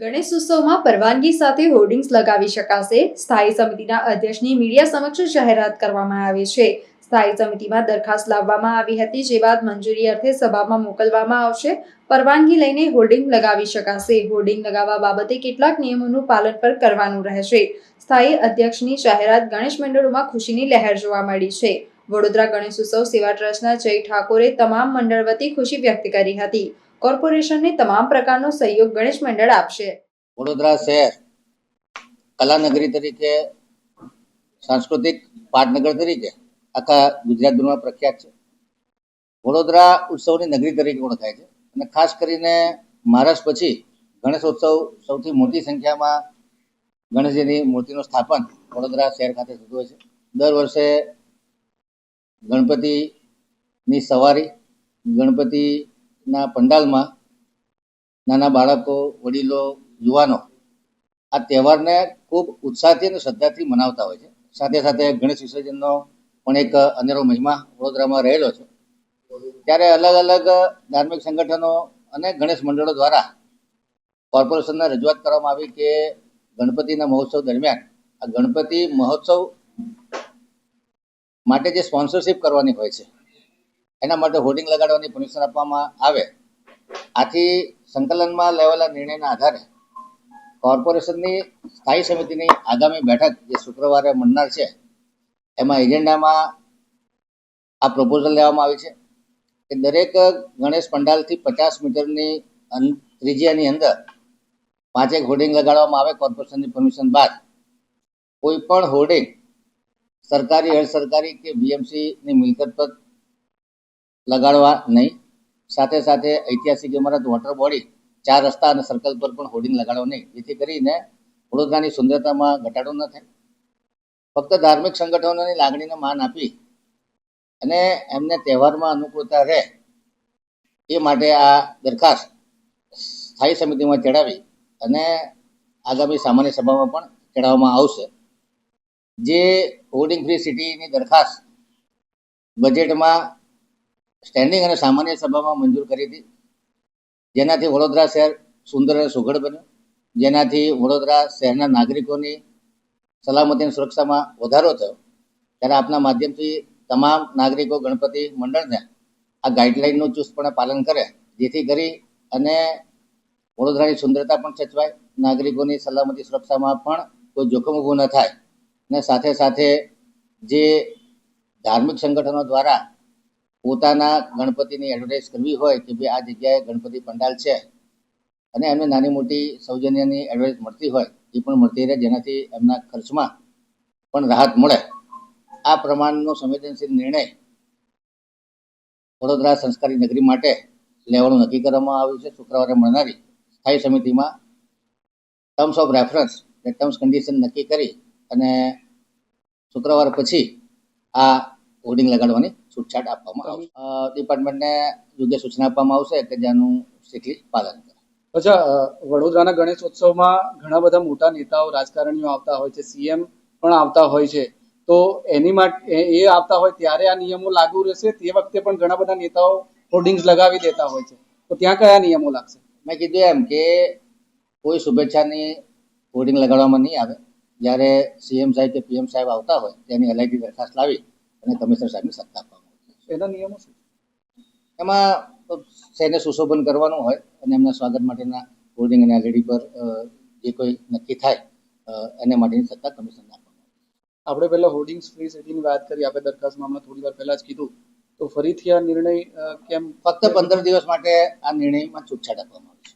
ગણેશ ઉત્સવમાં પરવાનગી સાથે હોર્ડિંગ્સ લગાવી શકાશે. સ્થાયી સમિતિના અધ્યક્ષની મીડિયા સમક્ષ જાહેરાત કરવામાં આવી છે. સ્થાયી સમિતિમાં દરખાસ્ત લાવવામાં આવી હતી, જે બાદ મંજૂરી અર્થે સભામાં મોકલવામાં આવશે. પરવાનગી લઈને હોર્ડિંગ લગાવી શકાશે. હોર્ડિંગ લગાવવા બાબતે કેટલાક નિયમોનું પાલન પણ કરવાનું રહેશે. સ્થાયી અધ્યક્ષની જાહેરાત ગણેશ મંડળોમાં ખુશીની લહેર જોવા મળી છે. વડોદરા ગણેશ ઉત્સવ સેવા ટ્રસ્ટના જય ઠાકોરે તમામ મંડળ વતી ખુશી વ્યક્ત કરી હતી. કોર્પોરેશનને તમામ પ્રકારનો સહયોગ ગણેશ મંડળ આપશે. વડોદરા શહેર કલાનગરી તરીકે, સાંસ્કૃતિક પાટનગર તરીકે આખા ગુજરાતભરમાં પ્રખ્યાત છે. વડોદરા ઉત્સવની નગરી તરીકે ઓળખાય છે અને ખાસ કરીને મહારાષ્ટ્ર પછી ગણેશોત્સવ સૌથી મોટી સંખ્યામાં ગણેશજીની મૂર્તિનું સ્થાપન વડોદરા શહેર ખાતે થતું હોય છે. દર વર્ષે ગણપતિની સવારી, ગણપતિના પંડાલમાં નાના બાળકો, વડીલો, યુવાનો આ તહેવારને ખૂબ ઉત્સાહથી અને શ્રદ્ધાથી મનાવતા હોય છે. સાથે સાથે ગણેશ વિસર્જનનો પણ એક અનેરો મહિમા વડોદરામાં રહેલો છે. ત્યારે અલગ અલગ ધાર્મિક સંગઠનો અને ગણેશ મંડળો દ્વારા કોર્પોરેશનને રજૂઆત કરવામાં આવી કે ગણપતિના મહોત્સવ દરમિયાન આ ગણપતિ મહોત્સવ માટે જે સ્પોન્સરશિપ કરવાની હોય છે એના માટે હોર્ડિંગ લગાડવાની પરમિશન આપવામાં આવે. આથી સંકલનમાં લેવાયેલા નિર્ણયના આધારે કોર્પોરેશનની સ્થાયી સમિતિની આગામી બેઠક જે શુક્રવારે મળનાર છે એમાં એજન્ડામાં આ પ્રપોઝલ લેવામાં આવી છે કે દરેક ગણેશ પંડાલથી 50 મીટરની ત્રિજ્યાની અંદર 5 હોર્ડિંગ લગાડવામાં આવે. કોર્પોરેશનની પરમિશન બાદ કોઈ પણ હોર્ડિંગ સરકારી, અર્ધ સરકારી કે બીએમસીની મિલકત પર લગાડવા નહીં. સાથે સાથે ઐતિહાસિક ઇમારત, વોટર બોડી, 4 રસ્તા અને સર્કલ પર પણ હોર્ડિંગ લગાડવા નહીં, જેથી કરીને વડોદરાની સુંદરતામાં ઘટાડો ન થાય. ફક્ત ધાર્મિક સંગઠનોની લાગણીને માન આપી અને એમને તહેવારમાં અનુકૂળતા રહે એ માટે આ દરખાસ્ત સ્થાયી સમિતિમાં ચડાવી અને આગામી સામાન્ય સભામાં પણ ચડાવવામાં આવશે. જે હોર્ડિંગ ફ્રી સિટીની દરખાસ્ત બજેટમાં સ્ટેન્ડિંગ અને સામાન્ય સભામાં મંજૂર કરી હતી, જેનાથી વડોદરા શહેર સુંદર અને સુઘડ બન્યું, જેનાથી વડોદરા શહેરના નાગરિકોની સલામતી અને સુરક્ષામાં વધારો થયો. ત્યારે આપના માધ્યમથી તમામ નાગરિકો ગણપતિ મંડળને આ ગાઈડલાઇનનું ચુસ્તપણે પાલન કરે, જેથી કરી અને વડોદરાની સુંદરતા પણ સચવાય, નાગરિકોની સલામતી સુરક્ષામાં પણ કોઈ જોખમ ઊભું ન થાય. અને સાથે સાથે જે ધાર્મિક સંગઠનો દ્વારા પોતાના ગણપતિની એડવર્ટાઇઝ કરવી હોય કે ભાઈ આ જગ્યાએ ગણપતિ પંડાલ છે અને એમને નાની મોટી સૌજન્યની એડવર્ટાઇઝ મળતી હોય એ પણ મળતી રહે, જેનાથી એમના ખર્ચમાં પણ રાહત મળે. આ પ્રમાણનો સંવેદનશીલ નિર્ણય વડોદરા સંસ્કારી નગરી માટે લેવાનું નક્કી કરવામાં આવ્યું છે. શુક્રવારે મળનારી સ્થાયી સમિતિમાં terms of reference, terms condition નક્કી કરી અને શુક્રવાર પછી આ હોર્ડિંગ લગાડવાની છૂટછાટ આપવામાં આવશે. ડિપાર્ટમેન્ટને યોગ્ય સૂચના આપવામાં આવશે કે જેનું સ્ટ્રિક્ટલી પાલન કરે. અચ્છા, વડોદરાના ગણેશ ઉત્સવમાં ઘણા બધા મોટા નેતાઓ, રાજકારણીઓ આવતા હોય છે, સીએમ પણ આવતા હોય છે, તો એની માટે એ આવતા હોય ત્યારે આ નિયમો લાગુ રહેશે? તે વખતે પણ ઘણા બધા નેતાઓ હોર્ડિંગ્સ લગાવી દેતા હોય છે, તો ત્યાં કયા નિયમો લાગશે? મેં કીધું એમ કે કોઈ શુભેચ્છાની હોર્ડિંગ લગાડવામાં નહીં આવે. જ્યારે સીએમ સાહેબ કે પીએમ સાહેબ આવતા હોય તેની એલઆઈટી દરખાસ્ત લાવી અને કમિશનર સાહેબની સત્તા આપવામાં આવે. એના નિયમો શું? એમાં શહેરને સુશોભન કરવાનું હોય અને એમના સ્વાગત માટેના હોર્ડિંગ અને એલઈડી પર જે કોઈ નક્કી થાય એને માટેની સત્તા કમિશનને આપવામાં આવે. આપણે પહેલા હોર્ડિંગ્સ ફ્રી સિટીની વાત કરી, આપણે દરખાસ્તમાં હમણાં થોડી વાર પહેલા જ કીધું, તો ફરીથી આ નિર્ણય કેમ? ફક્ત 15 દિવસ માટે આ નિર્ણયમાં છૂટછાટ આપવામાં આવે છે.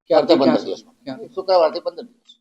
ફક્ત 15 દિવસ માટે, શુક્રવારથી 15 દિવસ.